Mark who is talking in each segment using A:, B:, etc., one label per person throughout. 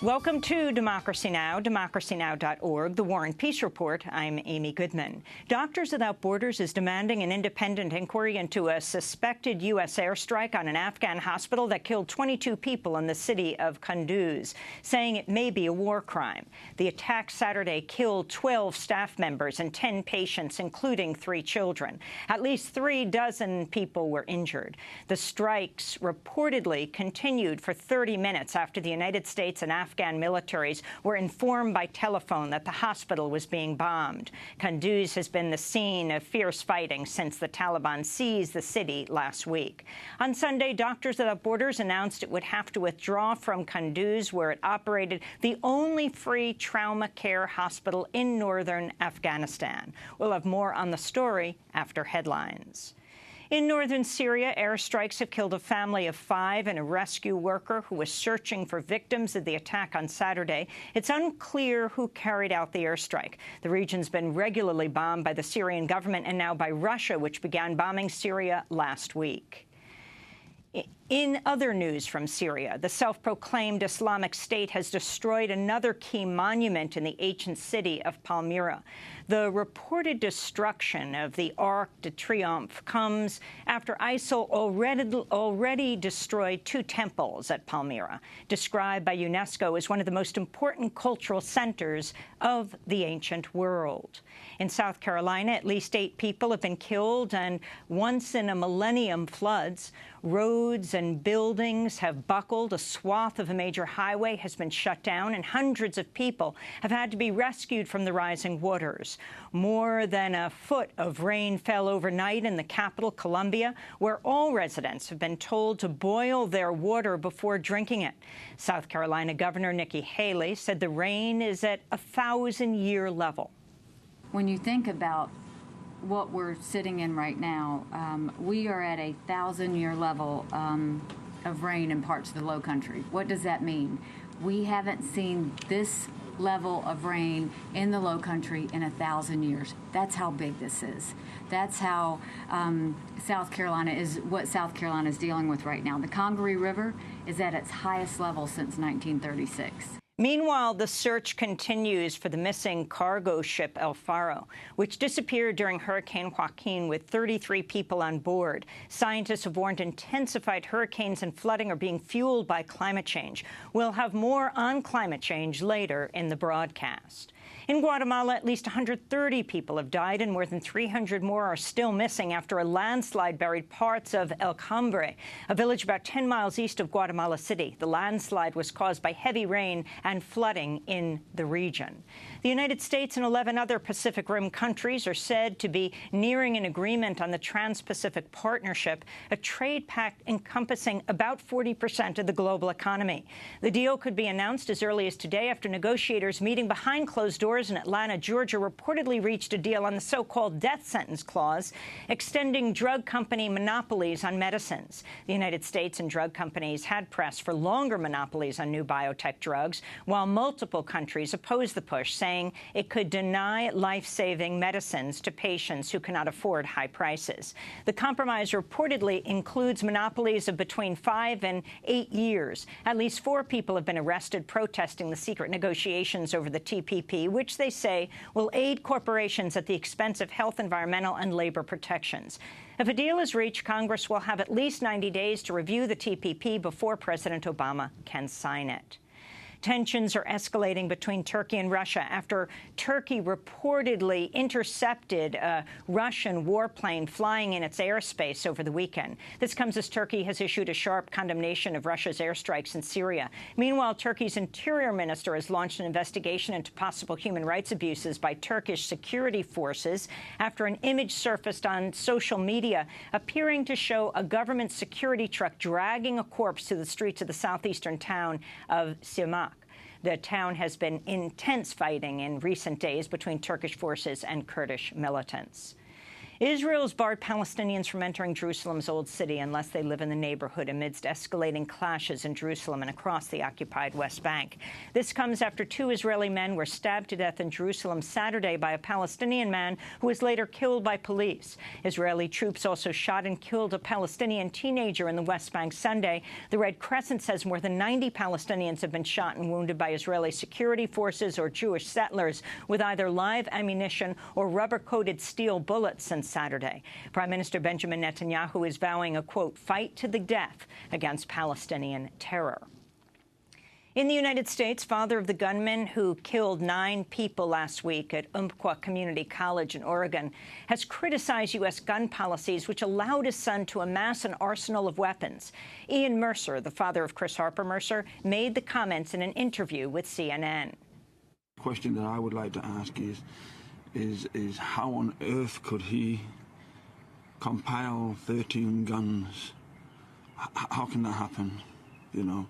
A: Welcome to Democracy Now!, democracynow.org, the War and Peace Report. I'm Amy Goodman. Doctors Without Borders is demanding an independent inquiry into a suspected U.S. airstrike on an Afghan hospital that killed 22 people in the city of Kunduz, saying it may be a war crime. The attack Saturday killed 12 staff members and 10 patients, including 3 children. At least 36 people were injured. The strikes reportedly continued for 30 minutes after the United States and Afghan militaries were informed by telephone that the hospital was being bombed. Kunduz has been the scene of fierce fighting since the Taliban seized the city last week. On Sunday, Doctors Without Borders announced it would have to withdraw from Kunduz, where it operated the only free trauma care hospital in northern Afghanistan. We'll have more on the story after headlines. In northern Syria, airstrikes have killed a family of 5 and a rescue worker who was searching for victims of the attack on Saturday. It's unclear who carried out the airstrike. The region's been regularly bombed by the Syrian government and now by Russia, which began bombing Syria last week. In other news from Syria, the self-proclaimed Islamic State has destroyed another key monument in the ancient city of Palmyra. The reported destruction of the Arc de Triomphe comes after ISIL already destroyed 2 temples at Palmyra, described by UNESCO as one of the most important cultural centers of the ancient world. In South Carolina, at least 8 people have been killed, and once-in-a-millennium floods. Roads and buildings have buckled. A swath of a major highway has been shut down, and hundreds of people have had to be rescued from the rising waters. More than a foot of rain fell overnight in the capital, Columbia, where all residents have been told to boil their water before drinking it. South Carolina Governor Nikki Haley said the rain is at a 1,000-year level.
B: When you think about what we're sitting in right now, we are at a 1,000-year level of rain in parts of the low country. What does that mean? We haven't seen this level of rain in the low country in 1,000 years. That's how big this is. That's how South Carolina is dealing with right now. The Congaree River is at its highest level since 1936.
A: Meanwhile, the search continues for the missing cargo ship El Faro, which disappeared during Hurricane Joaquin with 33 people on board. Scientists have warned intensified hurricanes and flooding are being fueled by climate change. We'll have more on climate change later in the broadcast. In Guatemala, at least 130 people have died and more than 300 more are still missing after a landslide buried parts of El Cambre, a village about 10 miles east of Guatemala City. The landslide was caused by heavy rain and flooding in the region. The United States and 11 other Pacific Rim countries are said to be nearing an agreement on the Trans-Pacific Partnership, a trade pact encompassing about 40% of the global economy. The deal could be announced as early as today after negotiators meeting behind closed doors in Atlanta, Georgia, reportedly reached a deal on the so-called death sentence clause, extending drug company monopolies on medicines. The United States and drug companies had pressed for longer monopolies on new biotech drugs, while multiple countries opposed the push, saying it could deny life-saving medicines to patients who cannot afford high prices. The compromise reportedly includes monopolies of between 5 and 8 years. At least 4 people have been arrested protesting the secret negotiations over the TPP, which they say will aid corporations at the expense of health, environmental, and labor protections. If a deal is reached, Congress will have at least 90 days to review the TPP before President Obama can sign it. Tensions are escalating between Turkey and Russia after Turkey reportedly intercepted a Russian warplane flying in its airspace over the weekend. This comes as Turkey has issued a sharp condemnation of Russia's airstrikes in Syria. Meanwhile, Turkey's interior minister has launched an investigation into possible human rights abuses by Turkish security forces after an image surfaced on social media appearing to show a government security truck dragging a corpse to the streets of the southeastern town of Siirmak. The town has been intense fighting in recent days between Turkish forces and Kurdish militants. Israel's barred Palestinians from entering Jerusalem's Old City unless they live in the neighborhood amidst escalating clashes in Jerusalem and across the occupied West Bank. This comes after 2 Israeli men were stabbed to death in Jerusalem Saturday by a Palestinian man who was later killed by police. Israeli troops also shot and killed a Palestinian teenager in the West Bank Sunday. The Red Crescent says more than 90 Palestinians have been shot and wounded by Israeli security forces or Jewish settlers with either live ammunition or rubber-coated steel bullets since Saturday. Prime Minister Benjamin Netanyahu is vowing a, quote, fight to the death against Palestinian terror. In the United States, father of the gunman who killed 9 people last week at Umpqua Community College in Oregon has criticized U.S. gun policies which allowed his son to amass an arsenal of weapons. Ian Mercer, the father of Chris Harper Mercer, made the comments in an interview with CNN.
C: The question that I would like to ask is how on earth could he compile 13 guns? How can that happen? You know,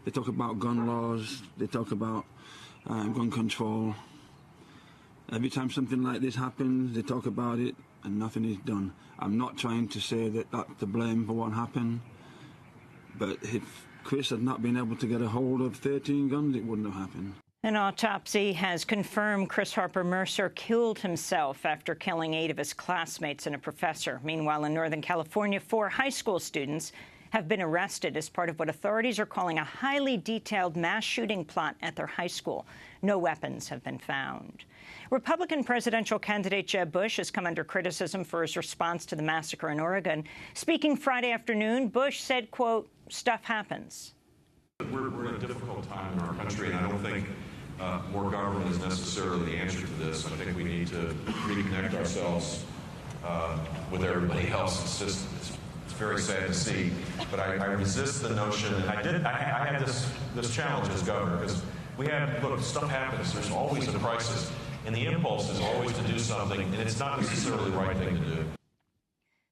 C: they talk about gun laws, they talk about gun control. Every time something like this happens, they talk about it and nothing is done. I'm not trying to say that that's the blame for what happened, but if Chris had not been able to get a hold of 13 guns, it wouldn't have happened.
A: An autopsy has confirmed Chris Harper Mercer killed himself after killing 8 of his classmates and a professor. Meanwhile, in Northern California, 4 high school students have been arrested as part of what authorities are calling a highly detailed mass shooting plot at their high school. No weapons have been found. Republican presidential candidate Jeb Bush has come under criticism for his response to the massacre in Oregon. Speaking Friday afternoon, Bush said, quote, stuff happens.
D: We're in a difficult time in our country, and I don't think more government is necessarily the answer to this. I think we need to reconnect ourselves with everybody else. It's just it's very sad to see, but I resist the notion. And I had this challenge as governor because look, stuff happens. There's always a crisis, and the impulse is always to do something, and it's not necessarily the right thing to do.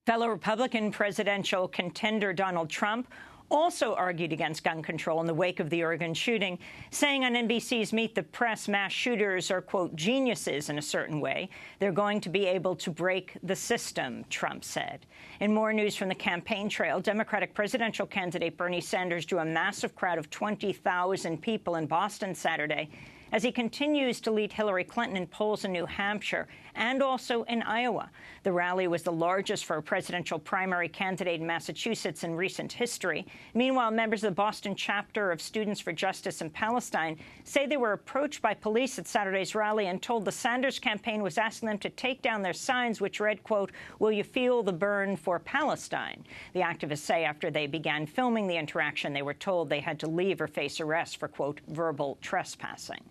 A: Fellow Republican presidential contender Donald Trump also argued against gun control in the wake of the Oregon shooting, saying on NBC's Meet the Press mass shooters are, quote, geniuses in a certain way. They're going to be able to break the system, Trump said. In more news from the campaign trail, Democratic presidential candidate Bernie Sanders drew a massive crowd of 20,000 people in Boston Saturday as he continues to lead Hillary Clinton in polls in New Hampshire and also in Iowa. The rally was the largest for a presidential primary candidate in Massachusetts in recent history. Meanwhile, members of the Boston chapter of Students for Justice in Palestine say they were approached by police at Saturday's rally and told the Sanders campaign was asking them to take down their signs, which read, quote, will you feel the burn for Palestine? The activists say after they began filming the interaction, they were told they had to leave or face arrest for, quote, verbal trespassing.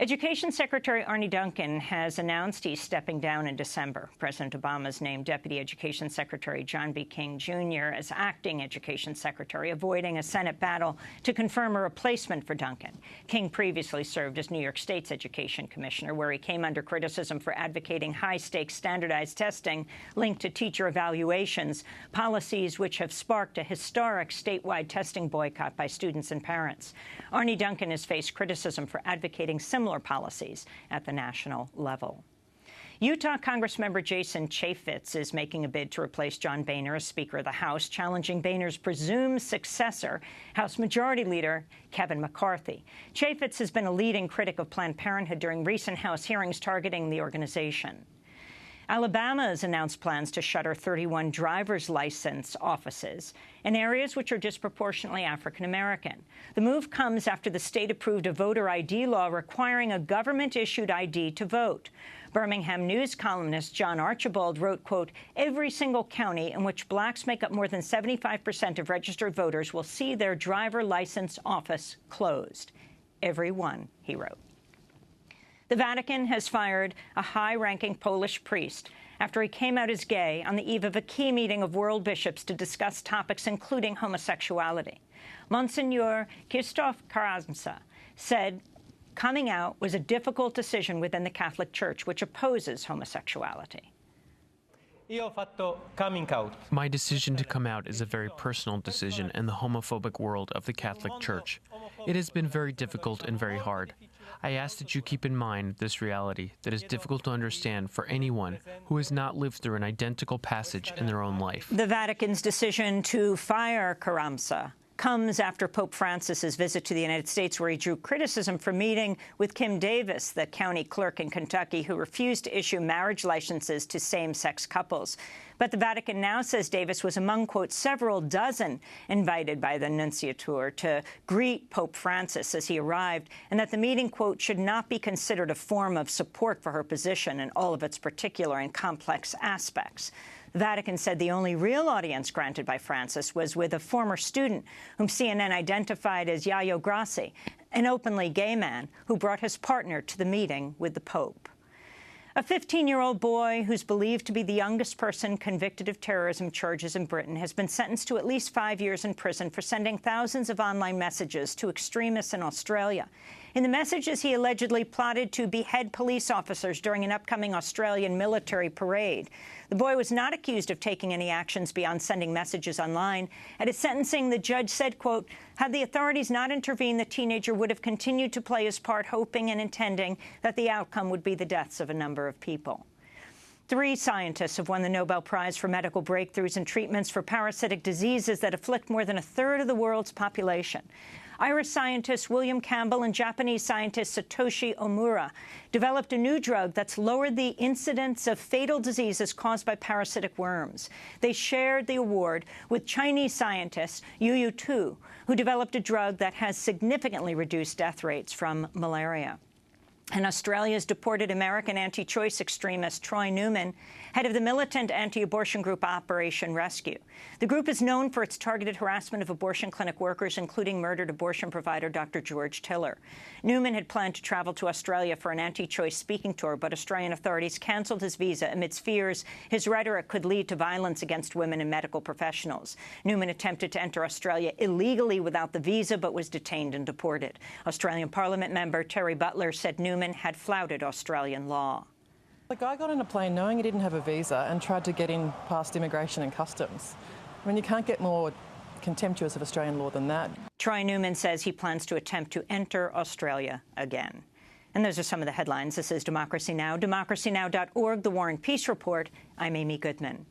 A: Education Secretary Arne Duncan has announced he's stepping down in December. President Obama's named Deputy Education Secretary John B. King, Jr. as acting Education Secretary, avoiding a Senate battle to confirm a replacement for Duncan. King previously served as New York State's Education Commissioner, where he came under criticism for advocating high-stakes standardized testing linked to teacher evaluations, policies which have sparked a historic statewide testing boycott by students and parents. Arne Duncan has faced criticism for advocating similar policies at the national level. Utah Congressmember Jason Chaffetz is making a bid to replace John Boehner as Speaker of the House, challenging Boehner's presumed successor, House Majority Leader Kevin McCarthy. Chaffetz has been a leading critic of Planned Parenthood during recent House hearings targeting the organization. Alabama has announced plans to shutter 31 driver's license offices in areas which are disproportionately African-American. The move comes after the state approved a voter ID law requiring a government-issued ID to vote. Birmingham News columnist John Archibald wrote, quote, every single county in which blacks make up more than 75% of registered voters will see their driver license office closed. Every one, he wrote. The Vatican has fired a high-ranking Polish priest after he came out as gay on the eve of a key meeting of world bishops to discuss topics including homosexuality. Monsignor Krzysztof Karamza said coming out was a difficult decision within the Catholic Church, which opposes homosexuality.
E: My decision to come out is a very personal decision in the homophobic world of the Catholic Church. It has been very difficult and very hard. I ask that you keep in mind this reality that is difficult to understand for anyone who has not lived through an identical passage in their own life.
A: The Vatican's decision to fire Carranza comes after Pope Francis's visit to the United States, where he drew criticism for meeting with Kim Davis, the county clerk in Kentucky, who refused to issue marriage licenses to same-sex couples. But the Vatican now says Davis was among, quote, several dozen invited by the nunciature to greet Pope Francis as he arrived, and that the meeting, quote, should not be considered a form of support for her position in all of its particular and complex aspects. The Vatican said the only real audience granted by Francis was with a former student whom CNN identified as Yayo Grassi, an openly gay man who brought his partner to the meeting with the Pope. A 15-year-old boy who's believed to be the youngest person convicted of terrorism charges in Britain has been sentenced to at least 5 years in prison for sending thousands of online messages to extremists in Australia. In the messages, he allegedly plotted to behead police officers during an upcoming Australian military parade. The boy was not accused of taking any actions beyond sending messages online. At his sentencing, the judge said, quote, had the authorities not intervened, the teenager would have continued to play his part, hoping and intending that the outcome would be the deaths of a number of people. 3 scientists have won the Nobel Prize for medical breakthroughs and treatments for parasitic diseases that afflict more than a third of the world's population. Irish scientist William Campbell and Japanese scientist Satoshi Omura developed a new drug that's lowered the incidence of fatal diseases caused by parasitic worms. They shared the award with Chinese scientist Yu Tu, who developed a drug that has significantly reduced death rates from malaria. And Australia's deported American anti-choice extremist Troy Newman, head of the militant anti-abortion group Operation Rescue. The group is known for its targeted harassment of abortion clinic workers, including murdered abortion provider Dr. George Tiller. Newman had planned to travel to Australia for an anti-choice speaking tour, but Australian authorities cancelled his visa amidst fears his rhetoric could lead to violence against women and medical professionals. Newman attempted to enter Australia illegally without the visa, but was detained and deported. Australian Parliament member Terry Butler said Newman had flouted Australian law.
F: The guy got on a plane knowing he didn't have a visa and tried to get in past immigration and customs. I mean, you can't get more contemptuous of Australian law than that.
A: Troy Newman says he plans to attempt to enter Australia again. And those are some of the headlines. This is Democracy Now!, democracynow.org, The War and Peace Report. I'm Amy Goodman.